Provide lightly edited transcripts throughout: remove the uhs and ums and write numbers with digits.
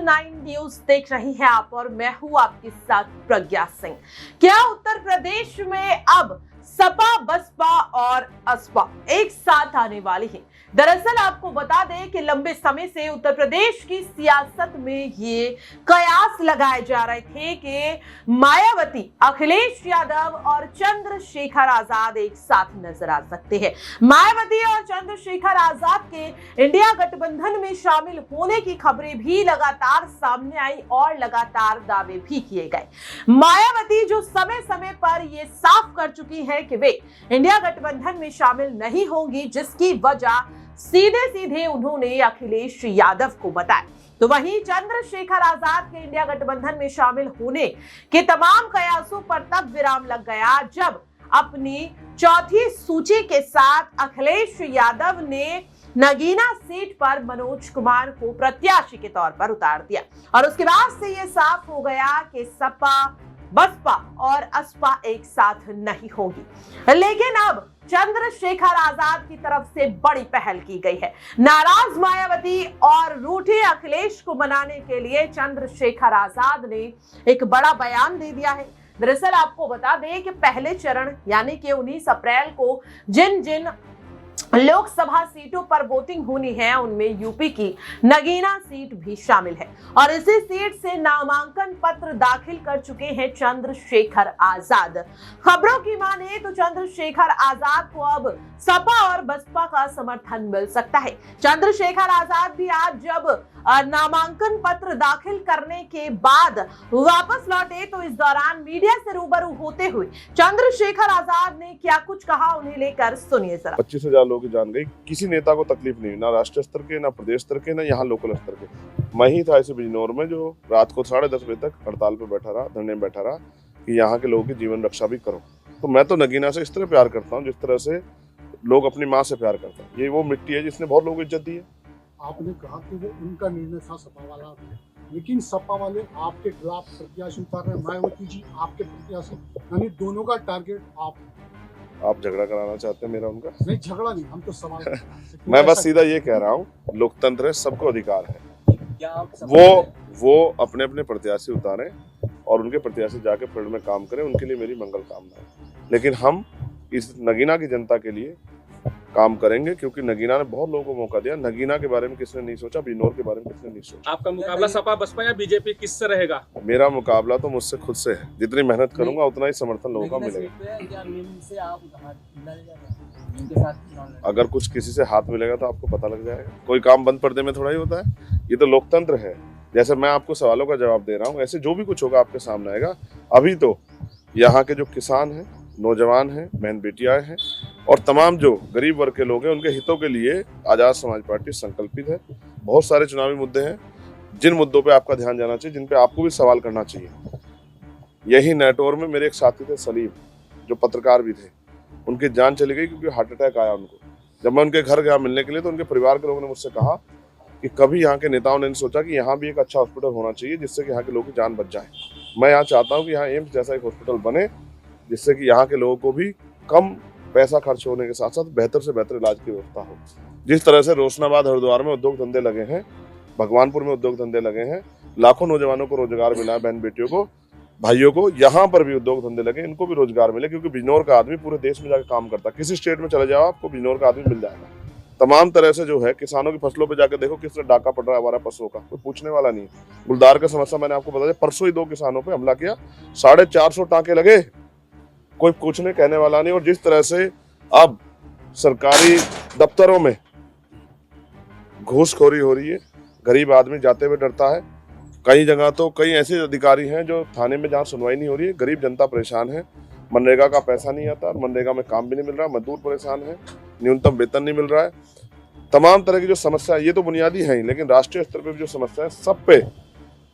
9 news देख रही हैं आप और मैं हूं आपके साथ प्रज्ञा सिंह। क्या उत्तर प्रदेश में अब सपा, बसपा और असपा एक साथ आने वाली है? दरअसल आपको बता दें कि लंबे समय से उत्तर प्रदेश की सियासत में ये कयास लगाए जा रहे थे कि मायावती, अखिलेश यादव और चंद्रशेखर आजाद एक साथ नजर आ सकते हैं। मायावती और चंद्रशेखर आजाद के इंडिया गठबंधन में शामिल होने की खबरें भी लगातार सामने आई और लगातार दावे भी किए गए। मायावती जो समय समय पर ये साफ कर चुकी है कि वे इंडिया गठबंधन में शामिल नहीं होंगी, जिसकी वजह सीधे सीधे उन्होंने अखिलेश यादव को बताया। तो वहीं चंद्रशेखर आजाद के इंडिया गठबंधन में शामिल होने के तमाम कयासों पर तब विराम लग गया जब अपनी चौथी सूची के साथ अखिलेश यादव ने नगीना सीट पर मनोज कुमार को प्रत्याशी के तौर पर उतार दिया और उसके बाद से यह साफ हो गया कि सपा, बसपा और असपा एक साथ नहीं होगी। लेकिन अब चंद्रशेखर आजाद की तरफ से बड़ी पहल की गई है। नाराज मायावती और रूठे अखिलेश को मनाने के लिए चंद्रशेखर आजाद ने एक बड़ा बयान दे दिया है। दरअसल आपको बता दें कि पहले चरण यानी कि 19 अप्रैल को जिन जिन लोकसभा सीटों पर वोटिंग होनी है उनमें यूपी की नगीना सीट भी शामिल है और इसी सीट से नामांकन पत्र दाखिल कर चुके हैं चंद्रशेखर आजाद। खबरों की माने तो चंद्रशेखर आजाद को अब सपा और बसपा का समर्थन मिल सकता है। चंद्रशेखर आजाद भी आज जब नामांकन पत्र दाखिल करने के बाद वापस लौटे तो इस दौरान मीडिया से रूबरू होते हुए चंद्रशेखर आजाद ने क्या कुछ कहा, उन्हें लेकर सुनिए जरा। 25,000 लोग जान गई, किसी नेता को तकलीफ नहीं, ना राष्ट्रीय स्तर के, ना प्रदेश स्तर के, ना यहाँ लोकल स्तर के। मैं ही था ऐसे बिजनौर में जो रात को 10:30 बजे तक हड़ताल पे बैठा रहा, धरने में बैठा रहा कि यहाँ के लोगों की जीवन रक्षा भी करो। तो मैं तो नगीना से इस तरह प्यार करता हूँ जिस तरह से लोग अपनी माँ से प्यार करते हैं। ये वो मिट्टी है जिसने बहुत लोगों को इज्जत दी है। आपने कहा कि वो उनका निर्णय था सपा वाला, लेकिन सपा वाले आपके खिलाफ प्रत्याशी उतार रहे हैं, मायावती जी आपके प्रत्याशी, यानी दोनों का टारगेट आप झगड़ा कराना चाहते हैं मेरा उनका? नहीं, झगड़ा नहीं, हम तो सवाल मैं बस सीधा ये कह रहा हूँ, लोकतंत्र है, सबको अधिकार है। वो अपने अपने प्रत्याशी उतारें और उनके प्रत्याशी जाके फील्ड में काम करें, उनके लिए मेरी मंगल कामना है। लेकिन हम इस नगीना की जनता के लिए काम करेंगे क्योंकि नगीना ने बहुत लोगों को मौका दिया। नगीना के बारे में किसने नहीं सोचा, बिजनौर के बारे में किसने नहीं सोचा। आपका मुकाबला सपा, बसपा या बीजेपी किससे रहेगा? मेरा मुकाबला तो मुझसे खुद से है। जितनी मेहनत करूंगा उतना ही समर्थन लोगों का मिलेगा। अगर कुछ किसी से हाथ मिलेगा तो आपको पता लग जाएगा। कोई काम बंद पर्दे में थोड़ा ही होता है, ये तो लोकतंत्र है। जैसे मैं आपको सवालों का जवाब दे रहा हूँ, ऐसे जो भी कुछ होगा आपके सामने आएगा। अभी तो यहाँ के जो किसान हैं, नौजवान हैं, बहन बेटियां हैं और तमाम जो गरीब वर्ग के लोग हैं, उनके हितों के लिए आजाद समाज पार्टी संकल्पित है। बहुत सारे चुनावी मुद्दे हैं जिन मुद्दों पे आपका ध्यान जाना चाहिए, जिन पे आपको भी सवाल करना चाहिए। यही नेटवर्क में मेरे एक साथी थे सलीम, जो पत्रकार भी थे, उनकी जान चली गई क्योंकि हार्ट अटैक आया उनको। जब मैं उनके घर गया मिलने के लिए तो उनके परिवार के लोगों ने मुझसे कहा कि कभी यहाँ के नेताओं ने सोचा कि यहाँ भी एक अच्छा हॉस्पिटल होना चाहिए जिससे कि यहाँ के लोगों की जान बच जाए। मैं यहाँ चाहता हूँ कि यहाँ एम्स जैसा एक हॉस्पिटल बने जिससे कि यहाँ के लोगों को भी कम पैसा खर्च होने के साथ साथ बेहतर से बेहतर इलाज की व्यवस्था हो। जिस तरह से रोशनाबाद, हरिद्वार में उद्योग धंधे लगे हैं, भगवानपुर में उद्योग धंधे लगे हैं, लाखों नौजवानों को रोजगार मिला है, बहन बेटियों को, भाइयों को, यहाँ पर भी उद्योग धंधे लगे, इनको भी रोजगार मिले। क्योंकि बिजनौर का आदमी पूरे देश में जाकर काम करता है। किसी स्टेट में चले जाओ आपको बिजनौर का आदमी मिल जाएगा। तमाम तरह से जो है किसानों की फसलों पे जाकर देखो किस तरह डाका पड़ रहा है हमारा पशुओं का, कोई पूछने वाला नहीं। गुलदार का समस्या मैंने आपको बता दिया, परसों ही 2 किसानों पे हमला किया, 450 टाँके लगे, कोई पूछने कहने वाला नहीं। और जिस तरह से अब सरकारी दफ्तरों में घूसखोरी हो रही है, गरीब आदमी जाते हुए डरता है। कई जगह तो कई ऐसे अधिकारी हैं जो थाने में जहाँ सुनवाई नहीं हो रही है, गरीब जनता परेशान है, मनरेगा का पैसा नहीं आता, मनरेगा में काम भी नहीं मिल रहा, मजदूर परेशान है, न्यूनतम वेतन नहीं मिल रहा है। तमाम तरह की जो समस्या है, ये तो बुनियादी है ही, लेकिन राष्ट्रीय स्तर पर भी जो समस्या है, सब पे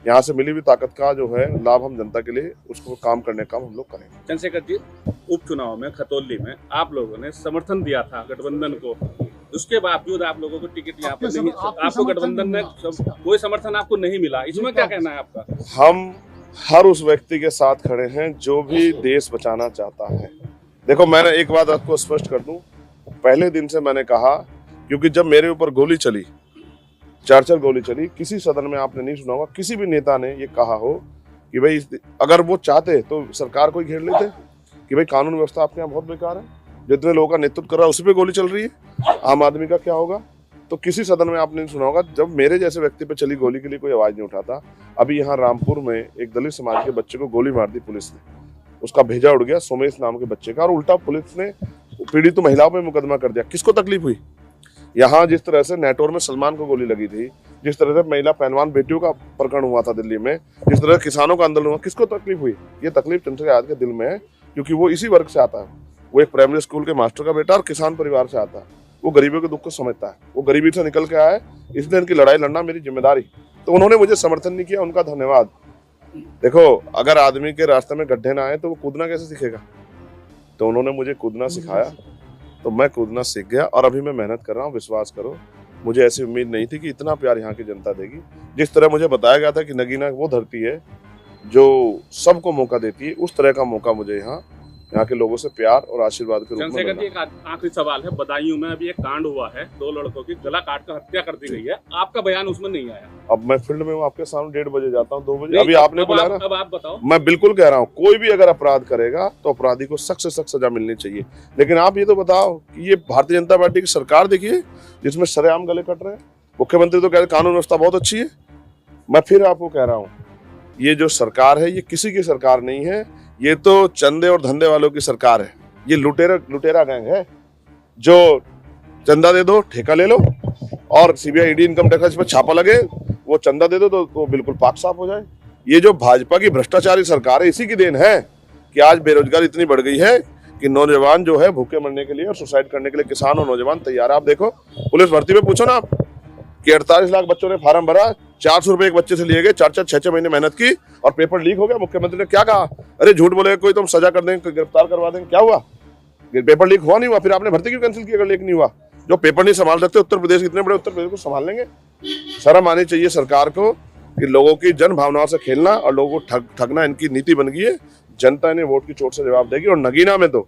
यहाँ से मिली हुई ताकत का जो है लाभ हम जनता के लिए उसको काम करने का हम लोग करेंगे। चंद्रशेखर जी, उपचुनाव में खतौली में आप लोगों ने समर्थन दिया था गठबंधन को, उसके बावजूद आप लोगों को टिकट यहाँ पर नहीं, आपको गठबंधन में कोई समर्थन आपको नहीं मिला, इसमें क्या कहना है आपका? हम हर उस व्यक्ति के साथ खड़े हैं जो भी देश बचाना चाहता है। देखो, मैंने एक बात आपको स्पष्ट कर दूं, पहले दिन से मैंने कहा, क्योंकि जब मेरे ऊपर गोली चली 4 गोली चली। किसी सदन में आपने नहीं सुना होगा किसी भी नेता ने ये कहा हो कि भाई अगर वो चाहते तो सरकार को ही घेर लेते कि भाई कानून व्यवस्था आपके यहाँ बहुत बेकार है, जितने लोगों का नेतृत्व कर रहा है उसी पे गोली चल रही है, आम आदमी का क्या होगा। तो किसी सदन में आपने नहीं सुना होगा जब मेरे जैसे व्यक्ति पे चली गोली के लिए कोई आवाज नहीं उठाता। अभी यहाँ रामपुर में एक दलित समाज के बच्चे को गोली मार दी पुलिस ने, उसका भेजा उड़ गया सोमेश नाम के बच्चे का, और उल्टा पुलिस ने पीड़ित महिलाओं पे मुकदमा कर दिया। किसको तकलीफ हुई? यहाँ जिस तरह से नेटवर्क में सलमान को गोली लगी थी, जिस तरह से महिला पहलवान बेटियों का प्रकरण हुआ था दिल्ली में, जिस तरह किसानों का आंदोलन हुआ, किसको तकलीफ हुई? ये तकलीफ चंद्रशेखर आजाद के दिल में है, क्योंकि वो इसी वर्ग से आता है। वो एक प्राइमरी स्कूल के मास्टर का बेटा और किसान परिवार से आता है। वो गरीबों के दुख को समझता है, वो गरीबी से निकल के आया है, इसलिए इनकी लड़ाई लड़ना मेरी जिम्मेदारी। तो उन्होंने मुझे समर्थन नहीं किया, उनका धन्यवाद। देखो, अगर आदमी के रास्ते में गड्ढे ना आए तो वो कूदना कैसे सीखेगा? तो उन्होंने मुझे कूदना सिखाया, तो मैं कूदना सीख गया और अभी मैं मेहनत कर रहा हूँ। विश्वास करो, मुझे ऐसी उम्मीद नहीं थी कि इतना प्यार यहाँ की जनता देगी। जिस तरह मुझे बताया गया था कि नगीना वो धरती है जो सबको मौका देती है, उस तरह का मौका मुझे यहाँ के लोगों से प्यार और आशीर्वाद के रूप में चंद्रशेखर जी, एक आखिरी सवाल है। बदायूं में अभी एक कांड हुआ है, 2 लड़कों की गला काट कर हत्या कर दी गई है, आपका बयान उसमें नहीं आया। अब मैं फील्ड में हूँ, आपके सामने 1:30 बजे जाता हूँ, 2 बजे। अभी आपने बुलाया ना, अब आप बताओ। मैं बिल्कुल कह रहा हूँ, कोई भी अगर अपराध करेगा तो अपराधी को सख्त से सख्त सजा मिलनी चाहिए। लेकिन आप ये तो बताओ कि ये भारतीय जनता पार्टी की सरकार देखिए जिसमें सरेआम गले कट रहे हैं। मुख्यमंत्री तो कह रहे कानून व्यवस्था बहुत अच्छी है। मैं फिर आपको कह रहा हूँ, ये जो सरकार है ये किसी की सरकार नहीं है, ये तो चंदे और धंधे वालों की सरकार है। ये लुटेरा गैंग है जो चंदा दे दो, ठेका ले लो, और सीबीआई ईडी इनकम टैक्स पर छापा लगे, वो चंदा दे दो तो बिल्कुल पाक साफ हो जाए। ये जो भाजपा की भ्रष्टाचारी सरकार है, इसी की देन है कि आज बेरोजगारी इतनी बढ़ गई है कि नौजवान जो है भूखे मरने के लिए और सुसाइड करने के लिए किसान और नौजवान तैयार है। आप देखो, पुलिस भर्ती में पूछो ना आप कि 48 लाख बच्चों ने फार्म भरा, 400 रुपए एक बच्चे से लिए गए, 4-4, 6-6 महीने मेहनत की और पेपर लीक हो गया। मुख्यमंत्री ने क्या कहा? अरे झूठ बोले कोई, तुम सजा कर देंगे, गिरफ्तार करवा देंगे। क्या हुआ? पेपर लीक हुआ नहीं हुआ, फिर आपने भर्ती क्यों कैंसिल की अगर लीक नहीं हुआ? जो पेपर नहीं संभाल सकते उत्तर प्रदेश, इतने बड़े उत्तर प्रदेश को संभाल लेंगे? शर्म आनी चाहिए सरकार को कि लोगों की जन भावनाओं से खेलना और लोगों को ठगना इनकी नीति बन गई है। जनता ने वोट की चोट से जवाब देगी, और नगीना में तो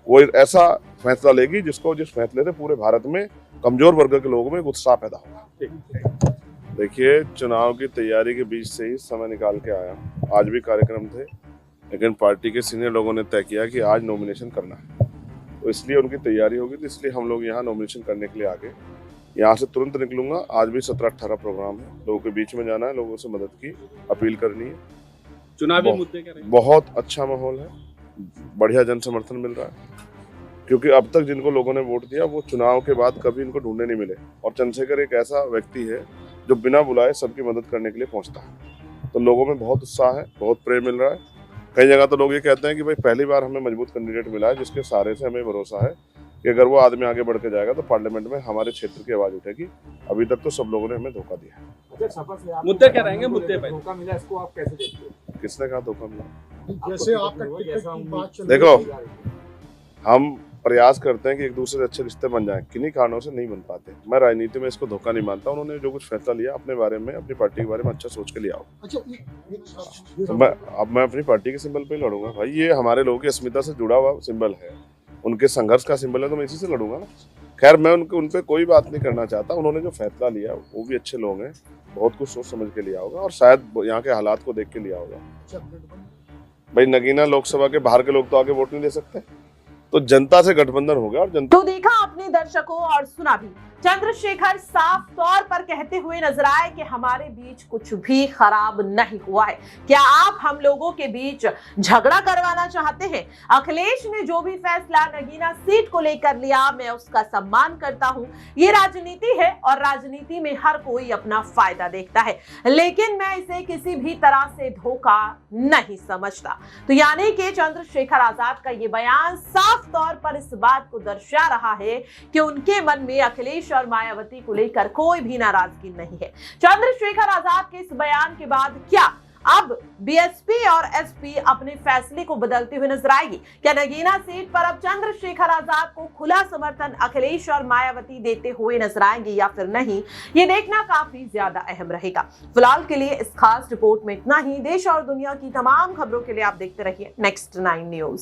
वो ऐसा फैसला लेगी जिस फैसले से पूरे भारत में कमजोर वर्ग के लोगों में उत्साह पैदा होगा। देखिए, चुनाव की तैयारी के बीच से ही समय निकाल के आया। आज भी कार्यक्रम थे, लेकिन पार्टी के सीनियर लोगों ने तय किया कि आज नॉमिनेशन करना है, तो इसलिए उनकी तैयारी होगी, तो इसलिए हम लोग यहाँ नॉमिनेशन करने के लिए आ गए। यहाँ से तुरंत निकलूंगा। आज भी 17-18 प्रोग्राम है, लोगों के बीच में जाना है, लोगों से मदद की अपील करनी है। चुनावी मुद्दे क्या रहे? बहुत अच्छा माहौल है, बढ़िया जन समर्थन मिल रहा है, क्योंकि अब तक जिनको लोगों ने वोट दिया वो चुनाव के बाद कभी इनको ढूंढने नहीं मिले। और चंद्रशेखर एक ऐसा व्यक्ति है जो बिना बुलाए सबकी मदद करने के लिए पहुंचता है। तो लोगों में बहुत उत्साह है, बहुत प्रेम मिल रहा है। कई जगह तो लोग ये कहते हैं कि भाई पहली बार हमें मजबूत कैंडिडेट मिला है जिसके सहारे से हमें भरोसा है कि अगर वो आदमी आगे बढ़ के जाएगा तो पार्लियामेंट में हमारे क्षेत्र की आवाज उठेगी। अभी तक तो सब लोगों ने हमें धोखा दिया है। मुद्दे क्या रहेंगे? मुद्दे पे धोखा मिला, इसको आप कैसे देखते हो? किसने कहा धोखा मिला? जैसे आपका टिकट की बात चल देखो, रही है, हम प्रयास करते हैं कि एक दूसरे से अच्छे रिश्ते बन जाएं, किन्हीं कारणों से नहीं बन पाते। मैं राजनीति में इसको धोखा नहीं मानता। उन्होंने जो कुछ फैसला लिया अपने बारे में, अपनी पार्टी के बारे में अच्छा सोच के लिया हो। अच्छा, तो मैं अपनी पार्टी के सिंबल पे ही लड़ूंगा भाई। ये हमारे लोगों की अस्मिता से जुड़ा हुआ सिंबल है, उनके संघर्ष का सिंबल है, तो मैं इसी से लड़ूंगा ना। खैर, मैं उन पे कोई बात नहीं करना चाहता। उन्होंने जो फैसला लिया वो भी अच्छे लोग हैं, बहुत कुछ सोच समझ के लिया होगा और शायद यहाँ के हालात को देख के लिया होगा। भाई, नगीना लोकसभा के बाहर के लोग तो आगे वोट नहीं दे सकते, तो जनता से गठबंधन हो गया। और जनता तो देखा आपने दर्शकों और सुना भी, चंद्रशेखर साफ तौर पर कहते हुए नजर आए कि हमारे बीच कुछ भी खराब नहीं हुआ है। क्या आप हम लोगों के बीच झगड़ा करवाना चाहते हैं? अखिलेश ने जो भी फैसला नगीना सीट को लेकर लिया, मैं उसका सम्मान करता हूं। ये राजनीति है और राजनीति में हर कोई अपना फायदा देखता है, लेकिन मैं इसे किसी भी तरह से धोखा नहीं समझता। तो यानी कि चंद्रशेखर आजाद का ये बयान साफ तौर पर इस बात को दर्शा रहा है कि उनके मन में अखिलेश और मायावती को लेकर कोई भी नाराजगी नहीं है। चंद्रशेखर आजाद के इस बयान के बाद क्या अब बीएसपी और एसपी अपने फैसले को बदलते हुए नजर आएगी? क्या नगीना सीट पर अब चंद्रशेखर आजाद को खुला समर्थन अखिलेश और मायावती देते हुए नजर आएंगे या फिर नहीं, ये देखना काफी ज्यादा अहम रहेगा। फिलहाल के लिए इस खास रिपोर्ट में इतना ही। देश और दुनिया की तमाम खबरों के लिए आप देखते रहिए Next 9 न्यूज।